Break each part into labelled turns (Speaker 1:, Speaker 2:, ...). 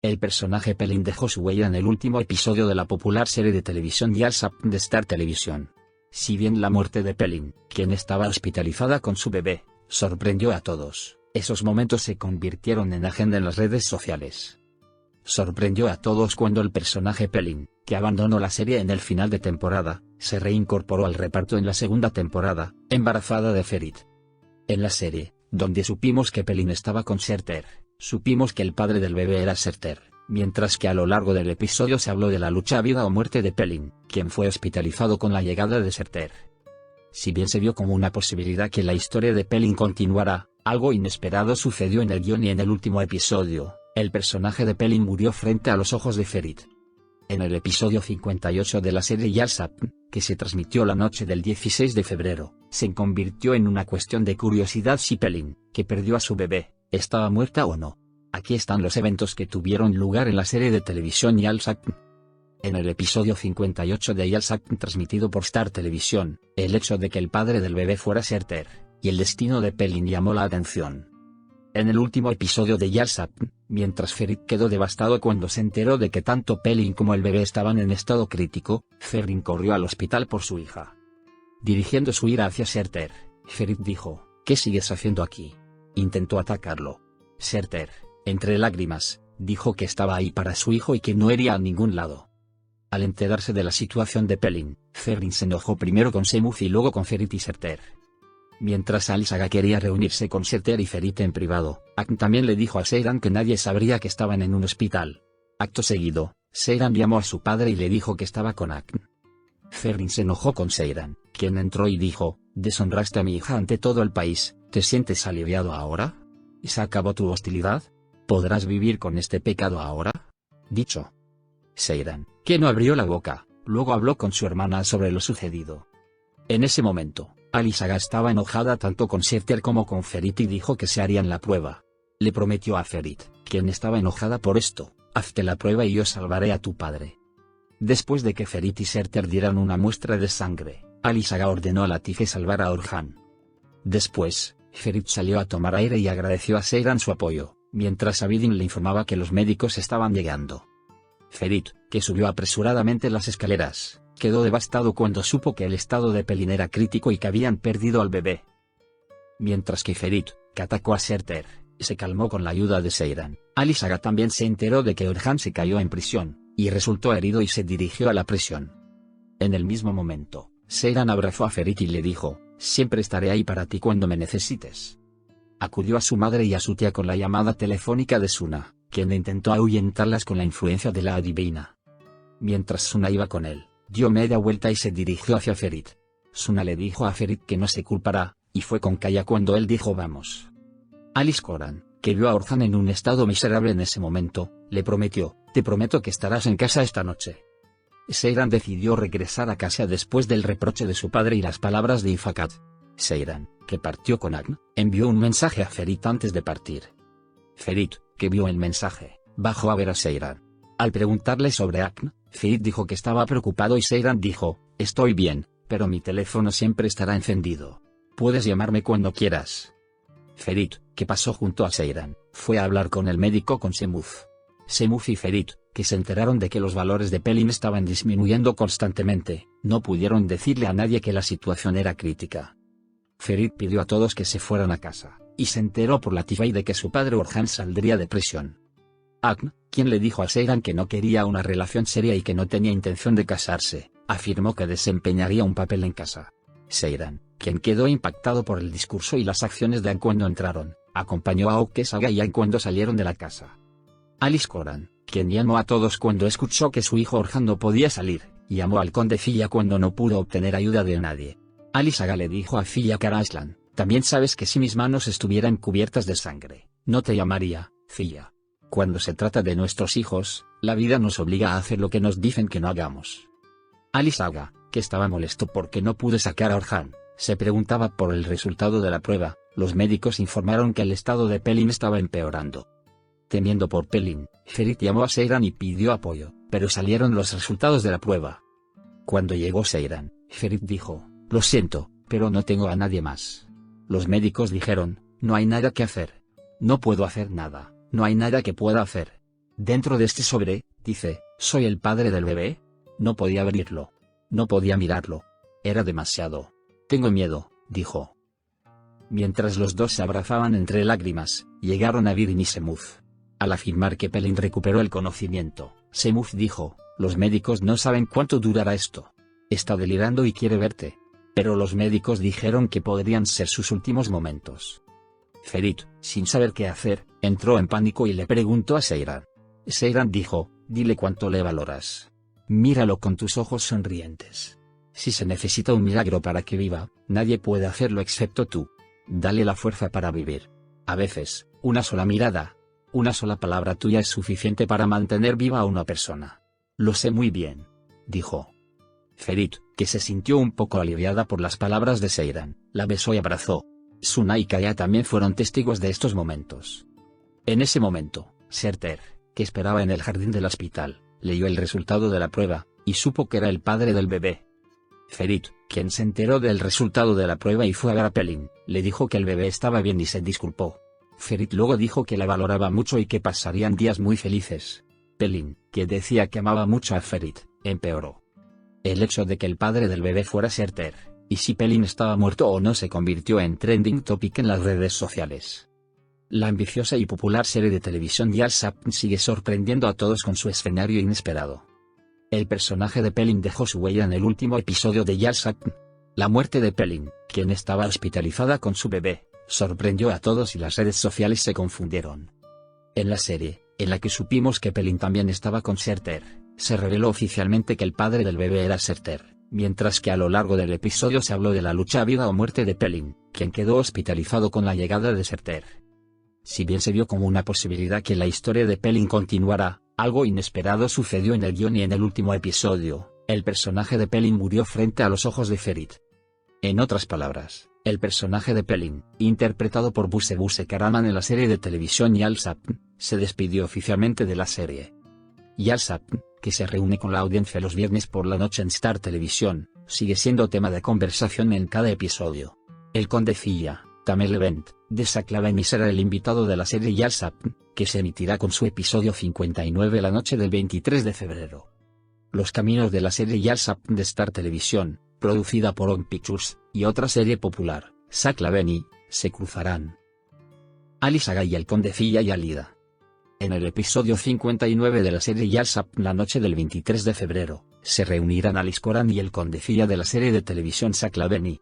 Speaker 1: El personaje Pelin dejó su huella en el último episodio de la popular serie de televisión Years Up de Star Television. Si bien la muerte de Pelin, quien estaba hospitalizada con su bebé, sorprendió a todos, esos momentos se convirtieron en agenda en las redes sociales. Sorprendió a todos cuando el personaje Pelin, que abandonó la serie en el final de temporada, se reincorporó al reparto en la segunda temporada, embarazada de Ferit. En la serie, donde supimos que Pelin estaba con Surtur, supimos que el padre del bebé era Surtur, mientras que a lo largo del episodio se habló de la lucha a vida o muerte de Pelin, quien fue hospitalizado con la llegada de Surtur. Si bien se vio como una posibilidad que la historia de Pelin continuara, algo inesperado sucedió en el guión y en el último episodio. El personaje de Pelin murió frente a los ojos de Ferit. En el episodio 58 de la serie Years Up, que se transmitió la noche del 16 de febrero, se convirtió en una cuestión de curiosidad si Pelin, que perdió a su bebé, estaba muerta o no. Aquí están los eventos que tuvieron lugar en la serie de televisión Years Up. En el episodio 58 de Years Up transmitido por Star Television, el hecho de que el padre del bebé fuera Surtur, y el destino de Pelin llamó la atención. En el último episodio de Years Up, mientras Ferit quedó devastado cuando se enteró de que tanto Pelin como el bebé estaban en estado crítico, Ferit corrió al hospital por su hija. Dirigiendo su ira hacia Surtur, Ferit dijo, ¿qué sigues haciendo aquí? Intentó atacarlo. Surtur, entre lágrimas, dijo que estaba ahí para su hijo y que no iría a ningún lado. Al enterarse de la situación de Pelin, Ferit se enojó primero con Shemuth y luego con Ferit y Surtur. Mientras Aly Saga quería reunirse con Surtur y Ferit en privado, Agn también le dijo a Seiran que nadie sabría que estaban en un hospital. Acto seguido, Seiran llamó a su padre y le dijo que estaba con Agn. Ferit se enojó con Seiran, quien entró y dijo, «Deshonraste a mi hija ante todo el país, ¿te sientes aliviado ahora? ¿Se acabó tu hostilidad? ¿Podrás vivir con este pecado ahora?» Dicho. Seiran, que no abrió la boca, luego habló con su hermana sobre lo sucedido. En ese momento, Aly Saga estaba enojada tanto con Surtur como con Ferit y dijo que se harían la prueba. Le prometió a Ferit, quien estaba enojada por esto, «Hazte la prueba y yo salvaré a tu padre». Después de que Ferit y Surtur dieran una muestra de sangre, Aly Saga ordenó a Latife salvar a Orhan. Después, Ferit salió a tomar aire y agradeció a Seiran su apoyo, mientras Abidin le informaba que los médicos estaban llegando. Ferit, que subió apresuradamente las escaleras, quedó devastado cuando supo que el estado de Pelin era crítico y que habían perdido al bebé. Mientras que Ferit, que atacó a Surtur, se calmó con la ayuda de Seiran, Aly Saga también se enteró de que Orhan se cayó en prisión, y resultó herido y se dirigió a la prisión. En el mismo momento, Seiran abrazó a Ferit y le dijo, «Siempre estaré ahí para ti cuando me necesites». Acudió a su madre y a su tía con la llamada telefónica de Suna, quien intentó ahuyentarlas con la influencia de la adivina. Mientras Suna iba con él, dio media vuelta y se dirigió hacia Ferit. Suna le dijo a Ferit que no se culpará, y fue con Kaya cuando él dijo «vamos». Alice Coran, que vio a Orhan en un estado miserable en ese momento, le prometió, «Te prometo que estarás en casa esta noche». Seiran decidió regresar a casa después del reproche de su padre y las palabras de Ifakat. Seiran, que partió con Agn, envió un mensaje a Ferit antes de partir. Ferit, que vio el mensaje, bajó a ver a Seiran. Al preguntarle sobre Agn, Ferit dijo que estaba preocupado y Seiran dijo, «Estoy bien, pero mi teléfono siempre estará encendido. Puedes llamarme cuando quieras». Ferit, que pasó junto a Seiran, fue a hablar con el médico con Shemuth. Shemuth y Ferit, que se enteraron de que los valores de Pelin estaban disminuyendo constantemente, no pudieron decirle a nadie que la situación era crítica. Ferit pidió a todos que se fueran a casa, y se enteró por Latife de que su padre Orhan saldría de prisión. Agn, quien le dijo a Seiran que no quería una relación seria y que no tenía intención de casarse, afirmó que desempeñaría un papel en casa. Seiran, quien quedó impactado por el discurso y las acciones de Agn cuando entraron, acompañó a Aoke Saga y Agn cuando salieron de la casa. Alice Coran, quien llamó a todos cuando escuchó que su hijo Orhan no podía salir, llamó al conde Filla cuando no pudo obtener ayuda de nadie. Aly Saga le dijo a Filla Karaslan, «También sabes que si mis manos estuvieran cubiertas de sangre, no te llamaría, Filla. Cuando se trata de nuestros hijos, la vida nos obliga a hacer lo que nos dicen que no hagamos». Aly Saga, que estaba molesto porque no pudo sacar a Orhan, se preguntaba por el resultado de la prueba. Los médicos informaron que el estado de Pelin estaba empeorando. Temiendo por Pelin, Ferit llamó a Seiran y pidió apoyo, pero salieron los resultados de la prueba. Cuando llegó Seiran, Ferit dijo, «Lo siento, pero no tengo a nadie más». Los médicos dijeron, «No hay nada que hacer. No puedo hacer nada, no hay nada que pueda hacer». Dentro de este sobre, dice, soy el padre del bebé. No podía abrirlo. No podía mirarlo. Era demasiado. Tengo miedo, dijo. Mientras los dos se abrazaban entre lágrimas, llegaron a Virin y Semuth. Al afirmar que Pelin recuperó el conocimiento, Semuth dijo, los médicos no saben cuánto durará esto. Está delirando y quiere verte. Pero los médicos dijeron que podrían ser sus últimos momentos. Ferit, sin saber qué hacer, entró en pánico y le preguntó a Seiran. Seiran dijo, dile cuánto le valoras. Míralo con tus ojos sonrientes. Si se necesita un milagro para que viva, nadie puede hacerlo excepto tú. Dale la fuerza para vivir. A veces, una sola mirada, una sola palabra tuya es suficiente para mantener viva a una persona. Lo sé muy bien, dijo. Ferit, que se sintió un poco aliviada por las palabras de Seiran, la besó y abrazó. Suna y Kaya también fueron testigos de estos momentos. En ese momento, Surter, que esperaba en el jardín del hospital, leyó el resultado de la prueba, y supo que era el padre del bebé. Ferit, quien se enteró del resultado de la prueba y fue a ver a Pelin, le dijo que el bebé estaba bien y se disculpó. Ferit luego dijo que la valoraba mucho y que pasarían días muy felices. Pelin, que decía que amaba mucho a Ferit, empeoró. El hecho de que el padre del bebé fuera Surter, y si Pelin estaba muerto o no se convirtió en trending topic en las redes sociales. La ambiciosa y popular serie de televisión Dial Sapn sigue sorprendiendo a todos con su escenario inesperado. El personaje de Pelin dejó su huella en el último episodio de Dial Sapn. La muerte de Pelin, quien estaba hospitalizada con su bebé, sorprendió a todos y las redes sociales se confundieron. En la serie, en la que supimos que Pelin también estaba con Surter, se reveló oficialmente que el padre del bebé era Surter, mientras que a lo largo del episodio se habló de la lucha a vida o muerte de Pelin, quien quedó hospitalizado con la llegada de Surter. Si bien se vio como una posibilidad que la historia de Pelin continuara, algo inesperado sucedió en el guión y en el último episodio, el personaje de Pelin murió frente a los ojos de Ferit. En otras palabras, el personaje de Pelin, interpretado por Buse Karaman en la serie de televisión Dial Sapn, se despidió oficialmente de la serie. Dial Sapn, que se reúne con la audiencia los viernes por la noche en Star Televisión, sigue siendo tema de conversación en cada episodio. El Conde Filla, Tamel Event, de Saklavenis será el invitado de la serie Dial Sapn, que se emitirá con su episodio 59 la noche del 23 de febrero. Los caminos de la serie Dial Sapn de Star Televisión, producida por On Pictures, y otra serie popular, Saklaveni, se cruzarán. Alisaga y el Conde Filla y Alida. En el episodio 59 de la serie Dial Sapn la noche del 23 de febrero, se reunirán Alice Coran y el Conde Filla de la serie de televisión Saklaveni.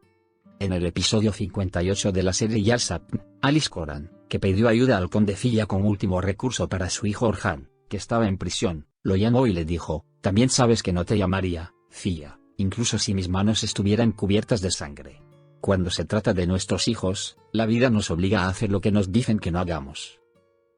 Speaker 1: En el episodio 58 de la serie Dial Sapn, Alice Coran, que pidió ayuda al Conde Filla como último recurso para su hijo Orhan, que estaba en prisión, lo llamó y le dijo, también sabes que no te llamaría Filla, incluso si mis manos estuvieran cubiertas de sangre. Cuando se trata de nuestros hijos, la vida nos obliga a hacer lo que nos dicen que no hagamos.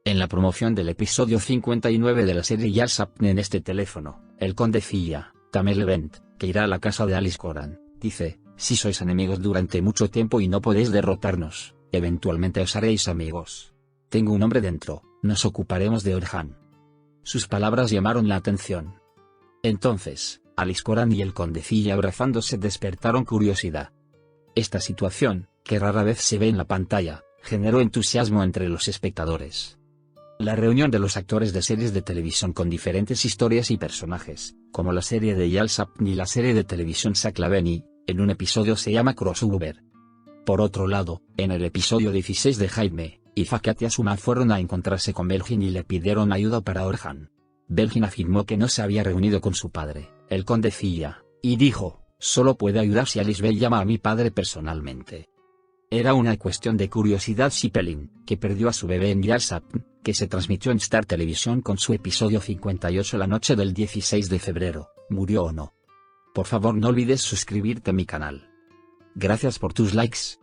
Speaker 1: En la promoción del episodio 59 de la serie Dial Sapn en este teléfono, el Conde Filla, Tamel Event, que irá a la casa de Alice Coran, dice, si sois enemigos durante mucho tiempo y no podéis derrotarnos, eventualmente os haréis amigos. Tengo un hombre dentro, nos ocuparemos de Orhan. Sus palabras llamaron la atención. Entonces, Alice Coran y el Conde Filla abrazándose despertaron curiosidad. Esta situación, que rara vez se ve en la pantalla, generó entusiasmo entre los espectadores. La reunión de los actores de series de televisión con diferentes historias y personajes, como la serie de Dial Sapn y la serie de televisión Saklaveni, en un episodio se llama Crossover. Por otro lado, en el episodio 16 de Jaime, Ifak y Asuma fueron a encontrarse con Belgin y le pidieron ayuda para Orhan. Belgin afirmó que no se había reunido con su padre, el Conde Filla, y dijo, solo puede ayudar si Alice Bell llama a mi padre personalmente. Era una cuestión de curiosidad si Pelin, que perdió a su bebé en Dial Sapn, que se transmitió en Star Televisión con su episodio 58 la noche del 16 de febrero, murió o no. Por favor no olvides suscribirte a mi canal. Gracias por tus likes.